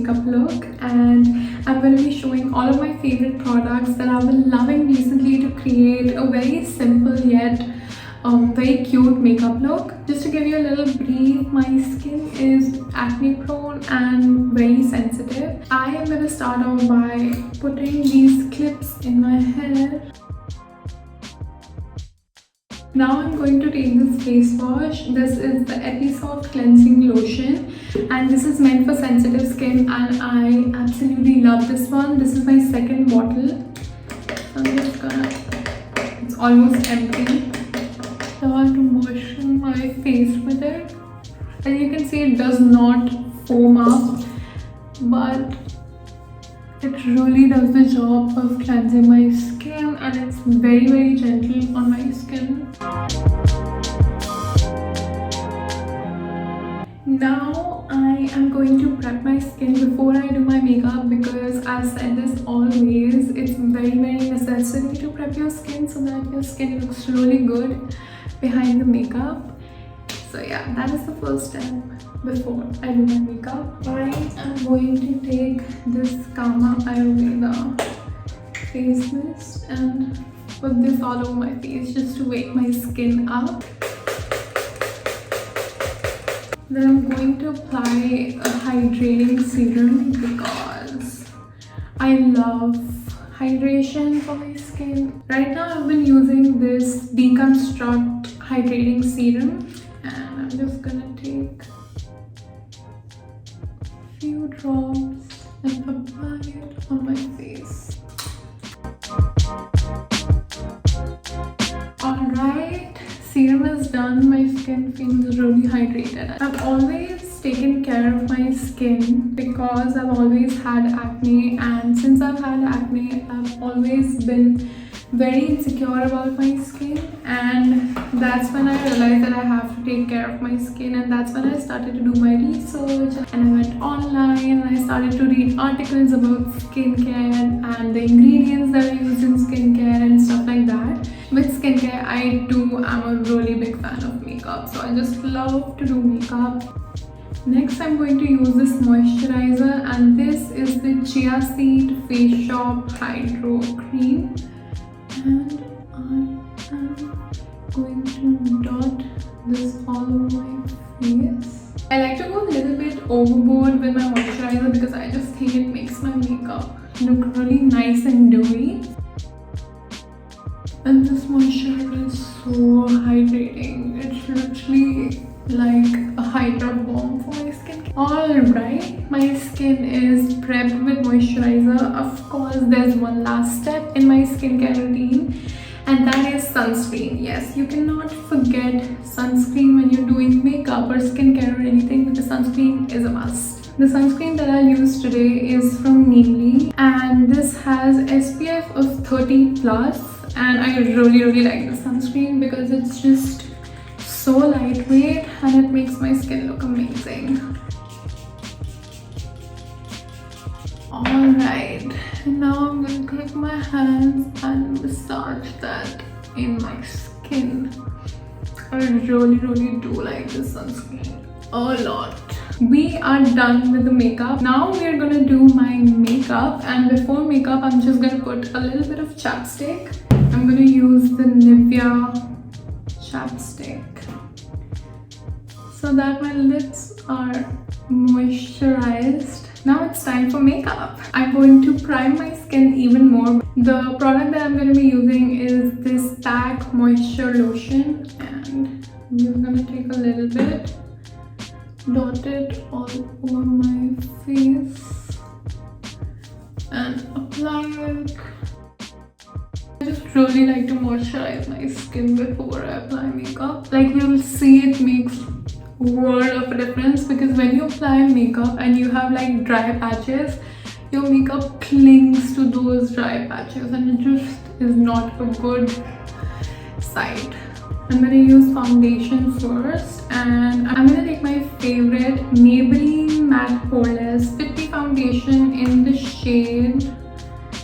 makeup look, and I'm going to be showing all of my favorite products that I've been loving recently to create a very simple yet very cute makeup look. Just to give you a little brief, my skin is acne prone and very sensitive. I am going to start off by putting these clips in my hair. Now I'm going to take this face wash. This is the Episoft Cleansing Lotion and this is meant for sensitive skin, and I absolutely love this one. This is my second bottle. I'm just gonna, it's almost empty. Start washing my face with it. As you can see, it does not foam up, but it really does the job of cleansing my skin, and it's very gentle on my skin. Now I am going to prep my skin before I do my makeup, because I've said this always, it's very necessary to prep your skin so that your skin looks really good behind the makeup. So yeah, that is the first step before I do my makeup. I am going to take this Kama Ayurveda face mist and put this all over my face just to wake my skin up. Then I'm going to apply a hydrating serum because I love hydration for my skin. Right now I've been using this Deconstruct hydrating serum, and I'm just gonna take a few drops and apply it on my face. Alright, serum is done. My skin feels really hydrated. I've always taken care of my skin because I've always had acne, and since I've had acne, I've always been very insecure about my skin, and that's when I realized that I have to take care of my skin, and that's when I started to do my research, and I went online and I started to read articles about skincare and the ingredients that are used in skincare and stuff like that. With skincare, I too am a really big fan of makeup, so I just love to do makeup. Next, I'm going to use this moisturizer, and this is the Chia Seed Face Shop Hydro Cream, and I am going to dot this all over my face. I like to go a little bit overboard with my moisturizer because I just think it makes my makeup look really nice and dewy. And this moisturizer is so hydrating. It's literally like a Hydra bomb for my skin. Alright, my skin is prepped with moisturizer. Of course, there's one last step in my skincare routine, and that is sunscreen. Yes, you cannot forget sunscreen when you're doing makeup or skincare or anything, because sunscreen is a must. The sunscreen that I use today is from Neemly, and this has SPF of 30 plus, and I really like the sunscreen because it's just so lightweight and it makes my skin look amazing. Alright, now I'm going to take my hands and massage that in my skin. I really do like this sunscreen a lot. We are done with the makeup. Now we are gonna do my makeup, and before makeup I'm just gonna put a little bit of chapstick. I'm gonna use the Nivea chapstick so that my lips are moisturized. Now it's time for makeup. I'm going to prime my skin even more. The product that I'm going to be using is this Pack Moisture Lotion, and I'm just going to take a little bit, dot it all over my face and apply it. I just really like to moisturize my skin before I apply makeup. Like, you'll see it makes world of a difference, because when you apply makeup and you have like dry patches, your makeup clings to those dry patches and it just is not a good sight. I'm going to use foundation first, and I'm going to take my favorite Maybelline Matte Poreless Fit Me Foundation in the shade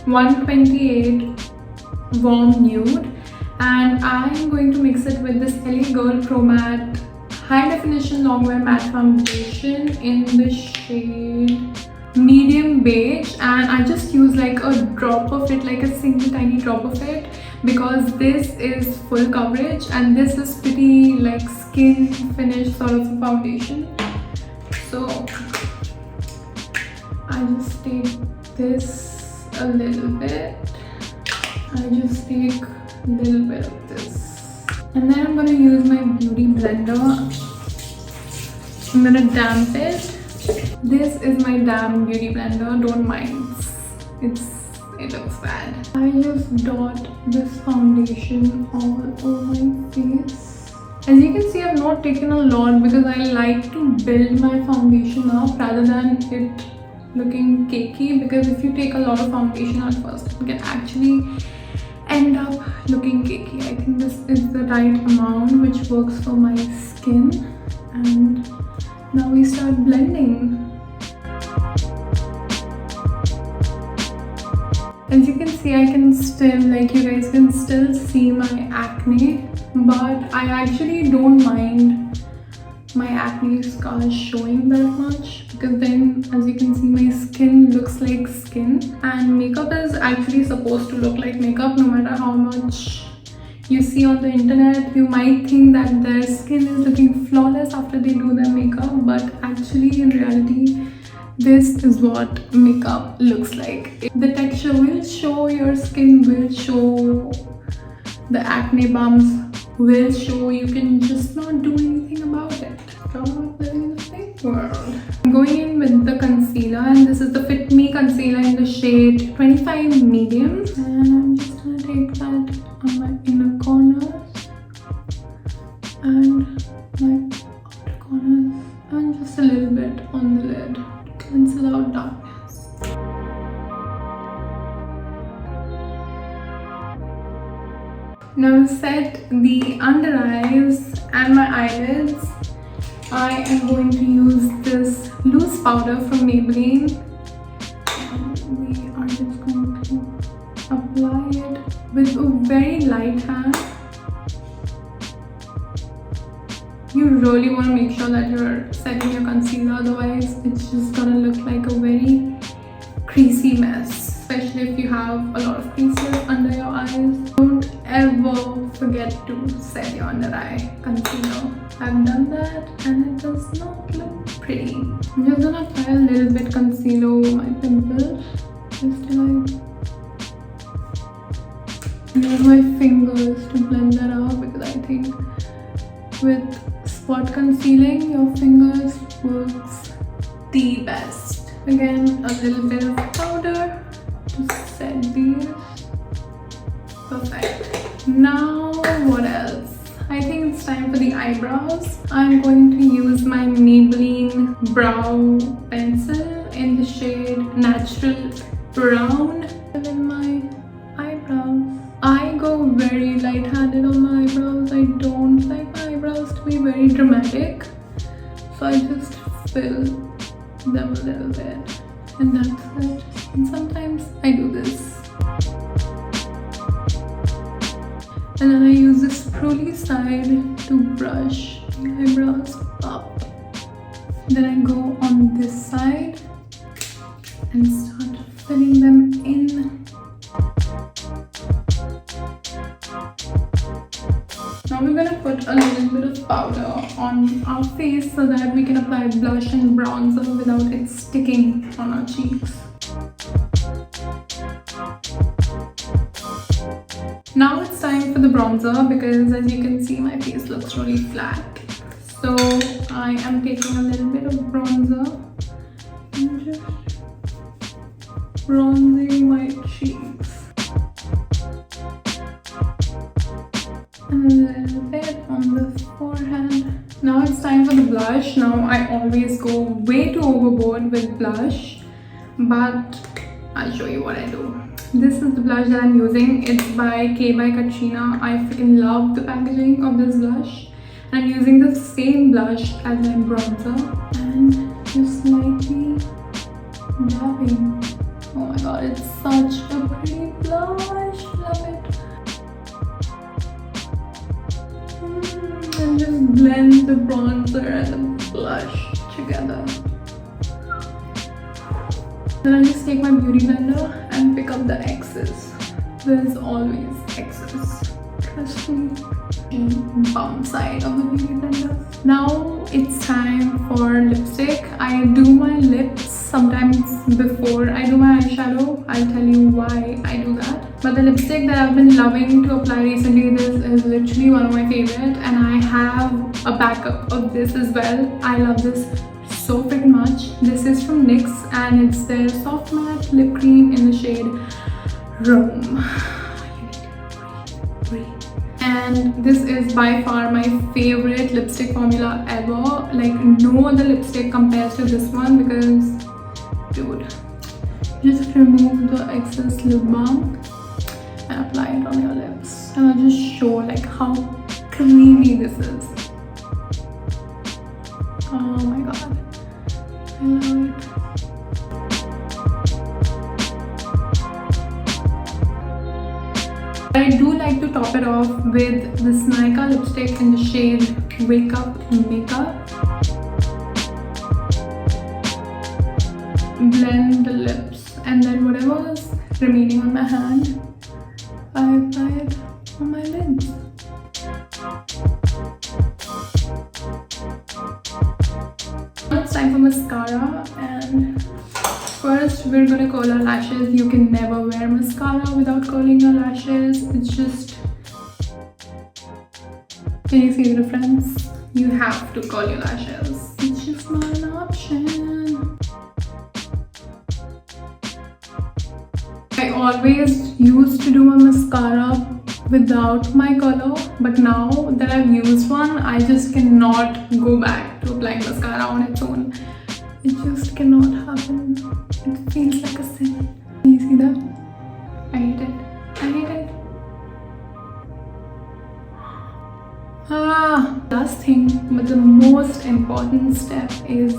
128 Warm Nude, and I'm going to mix it with this LA Girl Pro Matte High Definition Longwear Matte Foundation in the shade medium beige, and I just use like a drop of it, like a single tiny drop of it, because this is full coverage and this is pretty like skin finish sort of a foundation. So I just take this a little bit. I just take a little bit of this, and then I'm gonna use my beauty blender. I'm gonna damp it. This is my damp beauty blender, don't mind. It looks bad. I just dot this foundation all over my face. As you can see, I've not taken a lot because I like to build my foundation up rather than it looking cakey, because if you take a lot of foundation at first, it can actually end up looking cakey. I think this is the right amount which works for my skin. And now we start blending. As you can see, I can still, like you guys can still see my acne, but I actually don't mind my acne scars showing that much, because then as you can see my skin looks like skin, and makeup is actually supposed to look like makeup. No matter how much you see on the internet, you might think that their skin is looking flawless after they do their makeup, but actually in reality this is what makeup looks like. The texture will show, your skin will show, the acne bumps will show. You can just not do anything about it. Stop living in the fake world. I'm going in with the concealer, and this is the Fit Me concealer in the shade 25 medium, and I'm just gonna take that on my inner corners and my outer corners, and just a little bit on the lid to cancel out darkness. Now to set the under eyes and my eyelids, I am going to use this loose powder from Maybelline, and we are just going to apply it with a very light hand. You really want to make sure that you're setting your concealer, otherwise it's just gonna look like a very creasy mess, especially if you have a lot of creases under your eyes. Don't ever forget to set your under eye concealer. I've done that and it does not look pretty. I'm just gonna apply a little bit concealer over my pimples, just to like use my fingers to blend that out, because I think with spot concealing, your fingers works the best. Again, a little bit of powder to set these. Perfect. Now what else? I think it's time for the eyebrows. I'm going to use my Maybelline brow pencil in the shade Natural Brown in my eyebrows. I go very light-handed on my eyebrows. I don't like my eyebrows to be very dramatic, so I just fill them a little bit, and that's it. And sometimes I do this. And then I use this spoolie side to brush the eyebrows up. Then I go on this side and start filling them in. Now we're gonna put a little bit of powder on our face so that we can apply blush and bronzer without it sticking on our cheeks. Now it's time for the bronzer, because as you can see my face looks really flat. So I am taking a little bit of bronzer and just bronzing my cheeks. And a little bit on the forehead. Now it's time for the blush. Now I always go way too overboard with blush, but I'll show you what I do. This is the blush that I'm using. It's by K by Katrina. I freaking love the packaging of this blush. I'm using the same blush as my bronzer and just lightly dabbing. Oh my god, it's such a pretty blush. Love it. And just blend the bronzer and the blush together. Then I just take my beauty blender and pick up the excess. There's always excess. Trust me. Bum side of the beauty blender. Now it's time for lipstick. I do my lips sometimes before I do my eyeshadow. I'll tell you why I do that. But the lipstick that I've been loving to apply recently, this is literally one of my favorite, and I have a backup of this as well. I love this so freaking much. This is from NYX and it's their soft matte lip cream in the shade Rome. And this is by far my favorite lipstick formula ever. Like, no other lipstick compares to this one because, dude, just remove the excess lip balm and apply it on your lips. And I'll just show like how creamy this is. Oh my god, I love it. I do like to top it off with this Nishka lipstick in the shade Wake Up Makeup. Blend the lips and then whatever is remaining on my hand, I apply it on my lids. Now it's time for mascara, and first we're gonna curl our lashes. You can never wear mascara without curling your lashes. It's just, can you see the difference? You have to curl your lashes. It's just not an option. I always used to do a mascara without my color, but now that I've used one, I just cannot go back to applying mascara on its own. It just cannot happen. It feels like a sin. Can you see that? I hate it. I hate it. Last thing, but the most important step is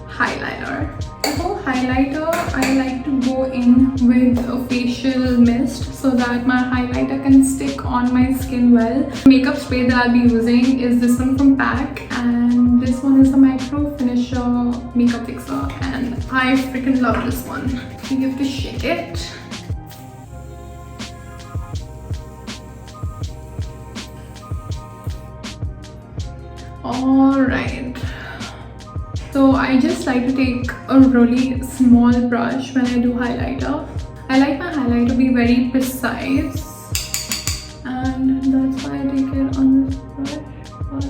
highlighter. For highlighter, I like to go in with a facial mist so that my highlighter can stick on my skin well. The makeup spray that I'll be using is this one from PAC, and this one is a micro finisher makeup fixer, and I freaking love this one. You have to shake it. Alright, so I just like to take a really small brush when I do highlighter. I like my highlighter to be very precise, and that's why I take it on this brush.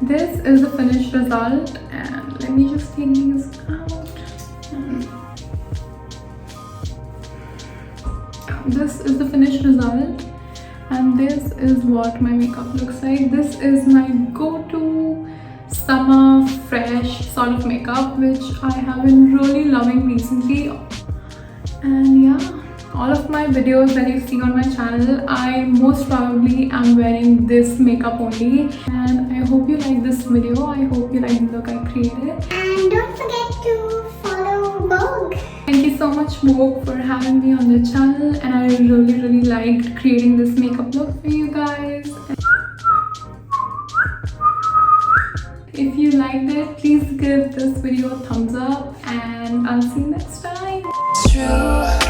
This is the finished result, and let me just take these out. This is the finished result, and this is what my makeup looks like. This is my go-to summer fresh sort of makeup, which I have been really loving recently. And yeah, all of my videos that you see on my channel, I most probably am wearing this makeup only. And I hope you like this video. I hope you like the look I created. And don't forget to follow Vogue. Thank you so much, Vogue, for having me on the channel, and I really liked creating this makeup look for you guys. If you liked it, please give this video a thumbs up, and I'll see you next time. True.